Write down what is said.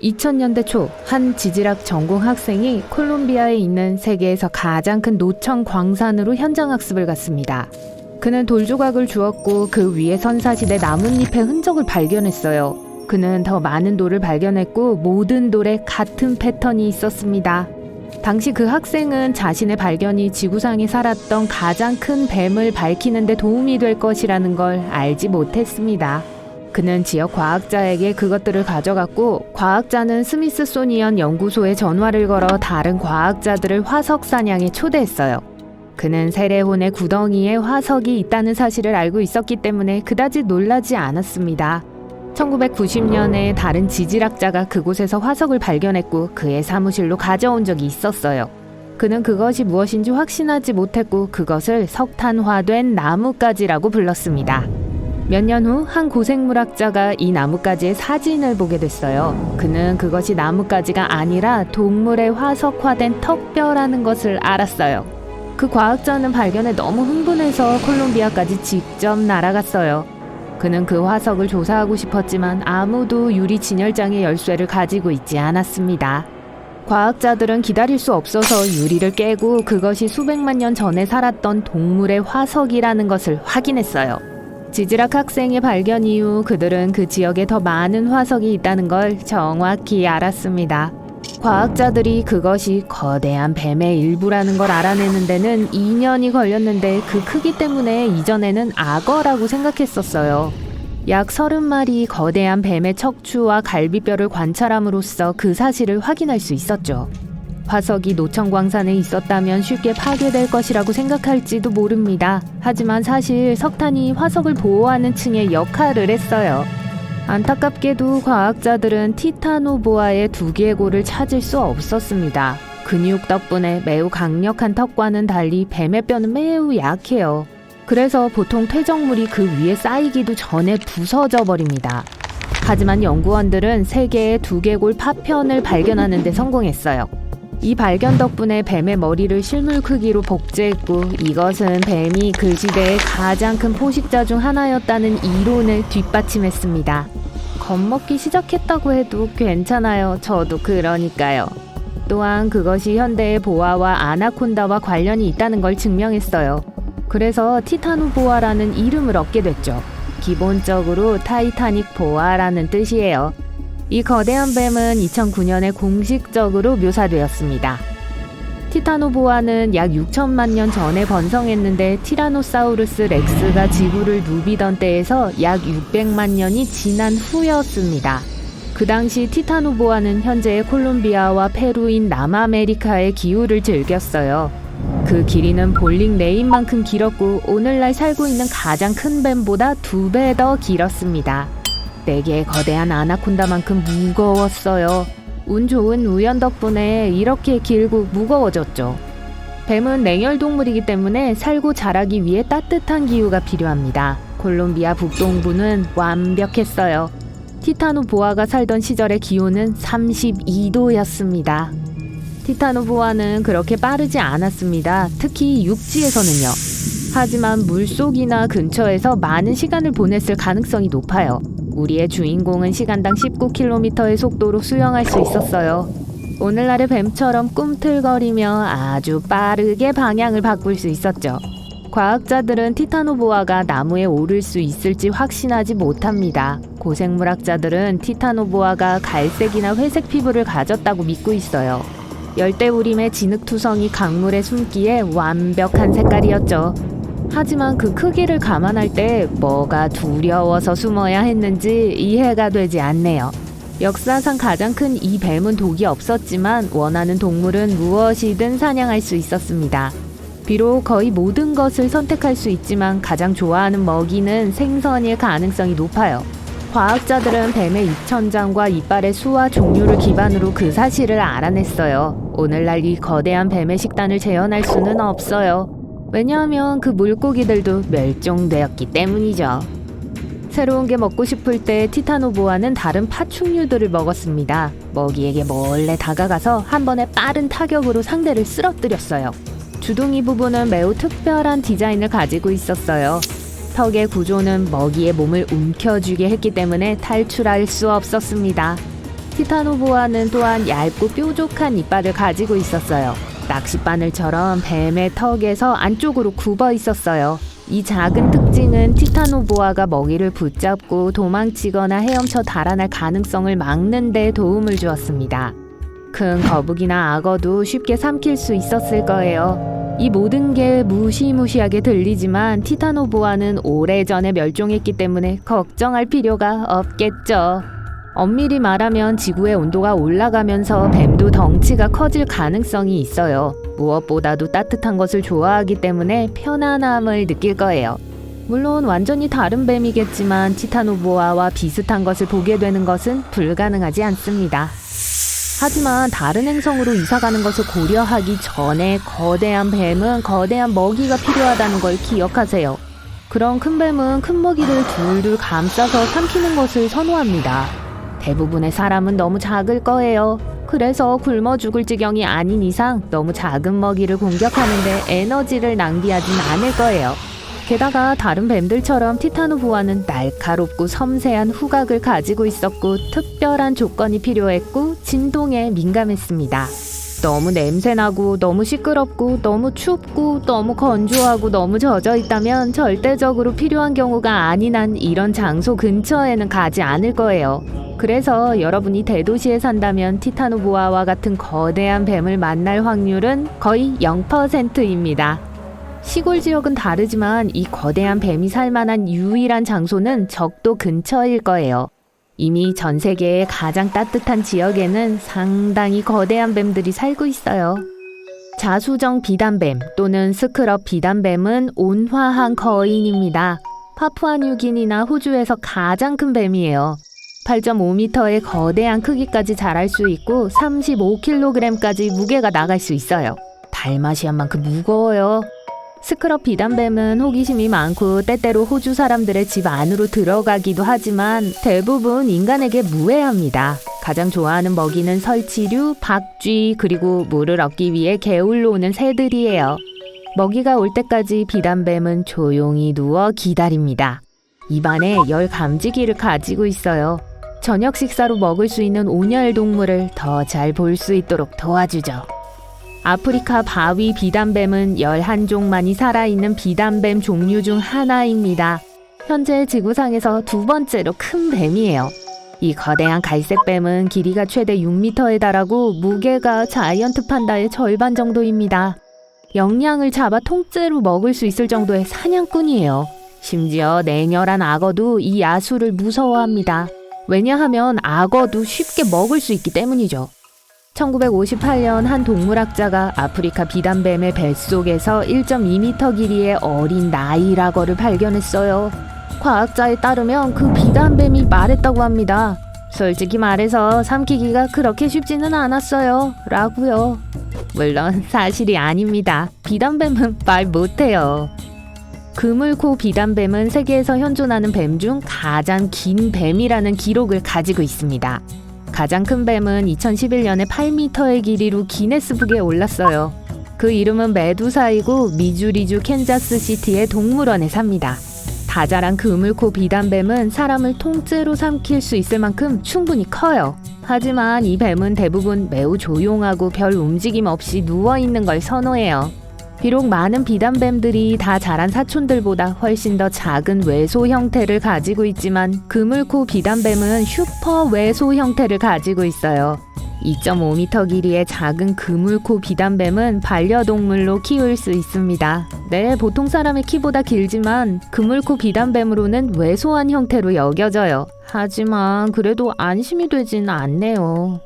2000년대 초 한 지질학 전공 학생이 콜롬비아에 있는 세계에서 가장 큰 노청 광산으로 현장 학습을 갔습니다. 그는 돌 조각을 주었고 그 위에 선사시대 나뭇잎의 흔적을 발견했어요. 그는 더 많은 돌을 발견했고 모든 돌에 같은 패턴이 있었습니다. 당시 그 학생은 자신의 발견이 지구상에 살았던 가장 큰 뱀을 밝히는 데 도움이 될 것이라는 걸 알지 못했습니다. 그는 지역 과학자에게 그것들을 가져갔고 과학자는 스미스소니언 연구소에 전화를 걸어 다른 과학자들을 화석 사냥에 초대했어요. 그는 세레혼의 구덩이에 화석이 있다는 사실을 알고 있었기 때문에 그다지 놀라지 않았습니다. 1990년에 다른 지질학자가 그곳에서 화석을 발견했고 그의 사무실로 가져온 적이 있었어요. 그는 그것이 무엇인지 확신하지 못했고 그것을 석탄화된 나뭇가지라고 불렀습니다. 몇 년 후 한 고생물학자가 이 나뭇가지의 사진을 보게 됐어요. 그는 그것이 나뭇가지가 아니라 동물의 화석화된 턱뼈라는 것을 알았어요. 그 과학자는 발견에 너무 흥분해서 콜롬비아까지 직접 날아갔어요. 그는 그 화석을 조사하고 싶었지만 아무도 유리 진열장의 열쇠를 가지고 있지 않았습니다. 과학자들은 기다릴 수 없어서 유리를 깨고 그것이 수백만 년 전에 살았던 동물의 화석이라는 것을 확인했어요. 지질학 학생의 발견 이후 그들은 그 지역에 더 많은 화석이 있다는 걸 정확히 알았습니다. 과학자들이 그것이 거대한 뱀의 일부라는 걸 알아내는 데는 2년이 걸렸는데 그 크기 때문에 이전에는 악어라고 생각했었어요. 약 30마리 거대한 뱀의 척추와 갈비뼈를 관찰함으로써 그 사실을 확인할 수 있었죠. 화석이 노천광산에 있었다면 쉽게 파괴될 것이라고 생각할지도 모릅니다. 하지만 사실 석탄이 화석을 보호하는 층의 역할을 했어요. 안타깝게도 과학자들은 티타노보아의 두개골을 찾을 수 없었습니다. 근육 덕분에 매우 강력한 턱과는 달리 뱀의 뼈는 매우 약해요. 그래서 보통 퇴적물이 그 위에 쌓이기도 전에 부서져 버립니다. 하지만 연구원들은 3개의 두개골 파편을 발견하는 데 성공했어요. 이 발견 덕분에 뱀의 머리를 실물 크기로 복제했고 이것은 뱀이 그 시대의 가장 큰 포식자 중 하나였다는 이론을 뒷받침했습니다. 겁먹기 시작했다고 해도 괜찮아요. 저도 그러니까요. 또한 그것이 현대의 보아와 아나콘다와 관련이 있다는 걸 증명했어요. 그래서 티타노보아라는 이름을 얻게 됐죠. 기본적으로 타이타닉 보아라는 뜻이에요. 이 거대한 뱀은 2009년에 공식적으로 묘사되었습니다. 티타노보아는 약 6천만 년 전에 번성했는데 티라노사우루스 렉스가 지구를 누비던 때에서 약 600만 년이 지난 후였습니다. 그 당시 티타노보아는 현재의 콜롬비아와 페루인 남아메리카의 기후를 즐겼어요. 그 길이는 볼링 레인만큼 길었고 오늘날 살고 있는 가장 큰 뱀보다 2배 더 길었습니다. 4개의 거대한 아나콘다만큼 무거웠어요. 운 좋은 우연 덕분에 이렇게 길고 무거워졌죠. 뱀은 냉혈동물이기 때문에 살고 자라기 위해 따뜻한 기후가 필요합니다. 콜롬비아 북동부는 완벽했어요. 티타노보아가 살던 시절의 기온은 32도였습니다. 티타노보아는 그렇게 빠르지 않았습니다. 특히 육지에서는요. 하지만 물속이나 근처에서 많은 시간을 보냈을 가능성이 높아요. 우리의 주인공은 시간당 19km의 속도로 수영할 수 있었어요. 오늘날의 뱀처럼 꿈틀거리며 아주 빠르게 방향을 바꿀 수 있었죠. 과학자들은 티타노보아가 나무에 오를 수 있을지 확신하지 못합니다. 고생물학자들은 티타노보아가 갈색이나 회색 피부를 가졌다고 믿고 있어요. 열대우림의 진흙투성이 강물에 숨기에 완벽한 색깔이었죠. 하지만 그 크기를 감안할 때 뭐가 두려워서 숨어야 했는지 이해가 되지 않네요. 역사상 가장 큰 이 뱀은 독이 없었지만 원하는 동물은 무엇이든 사냥할 수 있었습니다. 비록 거의 모든 것을 선택할 수 있지만 가장 좋아하는 먹이는 생선일 가능성이 높아요. 과학자들은 뱀의 입천장과 이빨의 수와 종류를 기반으로 그 사실을 알아냈어요. 오늘날 이 거대한 뱀의 식단을 재현할 수는 없어요. 왜냐하면 그 물고기들도 멸종되었기 때문이죠. 새로운 게 먹고 싶을 때 티타노보아는 다른 파충류들을 먹었습니다. 먹이에게 몰래 다가가서 한 번에 빠른 타격으로 상대를 쓰러뜨렸어요. 주둥이 부분은 매우 특별한 디자인을 가지고 있었어요. 턱의 구조는 먹이의 몸을 움켜쥐게 했기 때문에 탈출할 수 없었습니다. 티타노보아는 또한 얇고 뾰족한 이빨을 가지고 있었어요. 낚싯바늘처럼 뱀의 턱에서 안쪽으로 굽어 있었어요. 이 작은 특징은 티타노보아가 먹이를 붙잡고 도망치거나 헤엄쳐 달아날 가능성을 막는 데 도움을 주었습니다. 큰 거북이나 악어도 쉽게 삼킬 수 있었을 거예요. 이 모든 게 무시무시하게 들리지만 티타노보아는 오래전에 멸종했기 때문에 걱정할 필요가 없겠죠. 엄밀히 말하면 지구의 온도가 올라가면서 뱀도 덩치가 커질 가능성이 있어요. 무엇보다도 따뜻한 것을 좋아하기 때문에 편안함을 느낄 거예요. 물론 완전히 다른 뱀이겠지만 티타노보아와 비슷한 것을 보게 되는 것은 불가능하지 않습니다. 하지만 다른 행성으로 이사가는 것을 고려하기 전에 거대한 뱀은 거대한 먹이가 필요하다는 걸 기억하세요. 그런 큰 뱀은 큰 먹이를 둘둘 감싸서 삼키는 것을 선호합니다. 대부분의 사람은 너무 작을 거예요. 그래서 굶어 죽을 지경이 아닌 이상 너무 작은 먹이를 공격하는데 에너지를 낭비하진 않을 거예요. 게다가 다른 뱀들처럼 티타노보아는 날카롭고 섬세한 후각을 가지고 있었고 특별한 조건이 필요했고 진동에 민감했습니다. 너무 냄새나고 너무 시끄럽고 너무 춥고 너무 건조하고 너무 젖어 있다면 절대적으로 필요한 경우가 아닌 한 이런 장소 근처에는 가지 않을 거예요. 그래서 여러분이 대도시에 산다면 티타노보아와 같은 거대한 뱀을 만날 확률은 거의 0%입니다. 시골 지역은 다르지만 이 거대한 뱀이 살만한 유일한 장소는 적도 근처일 거예요. 이미 전 세계의 가장 따뜻한 지역에는 상당히 거대한 뱀들이 살고 있어요. 자수정 비단뱀 또는 스크럽 비단뱀은 온화한 거인입니다. 파푸아뉴기니나 호주에서 가장 큰 뱀이에요. 8.5m의 거대한 크기까지 자랄 수 있고 35kg까지 무게가 나갈 수 있어요. 달마시안만큼 무거워요. 스크럽 비단뱀은 호기심이 많고 때때로 호주 사람들의 집 안으로 들어가기도 하지만 대부분 인간에게 무해합니다. 가장 좋아하는 먹이는 설치류, 박쥐, 그리고 물을 얻기 위해 개울로 오는 새들이에요. 먹이가 올 때까지 비단뱀은 조용히 누워 기다립니다. 입안에 열 감지기를 가지고 있어요. 저녁 식사로 먹을 수 있는 온열 동물을 더 잘 볼 수 있도록 도와주죠. 아프리카 바위 비단뱀은 11종만이 살아있는 비단뱀 종류 중 하나입니다. 현재 지구상에서 두 번째로 큰 뱀이에요. 이 거대한 갈색뱀은 길이가 최대 6m에 달하고 무게가 자이언트 판다의 절반 정도입니다. 영양을 잡아 통째로 먹을 수 있을 정도의 사냥꾼이에요. 심지어 냉혈한 악어도 이 야수를 무서워합니다. 왜냐하면 악어도 쉽게 먹을 수 있기 때문이죠. 1958년 한 동물학자가 아프리카 비단뱀의 뱃속에서 1.2m 길이의 어린 나일악어를 발견했어요. 과학자에 따르면 그 비단뱀이 말했다고 합니다. 솔직히 말해서 삼키기가 그렇게 쉽지는 않았어요. 라고요. 물론 사실이 아닙니다. 비단뱀은 말 못해요. 그물코 비단뱀은 세계에서 현존하는 뱀 중 가장 긴 뱀이라는 기록을 가지고 있습니다. 가장 큰 뱀은 2011년에 8m의 길이로 기네스북에 올랐어요. 그 이름은 메두사이고 미주리주 캔자스시티의 동물원에 삽니다. 다자란 그물코 비단뱀은 사람을 통째로 삼킬 수 있을 만큼 충분히 커요. 하지만 이 뱀은 대부분 매우 조용하고 별 움직임 없이 누워있는 걸 선호해요. 비록 많은 비단뱀들이 다 자란 사촌들보다 훨씬 더 작은 외소 형태를 가지고 있지만 그물코 비단뱀은 슈퍼 외소 형태를 가지고 있어요. 2.5m 길이의 작은 그물코 비단뱀은 반려동물로 키울 수 있습니다. 네, 보통 사람의 키보다 길지만 그물코 비단뱀으로는 왜소한 형태로 여겨져요. 하지만 그래도 안심이 되진 않네요.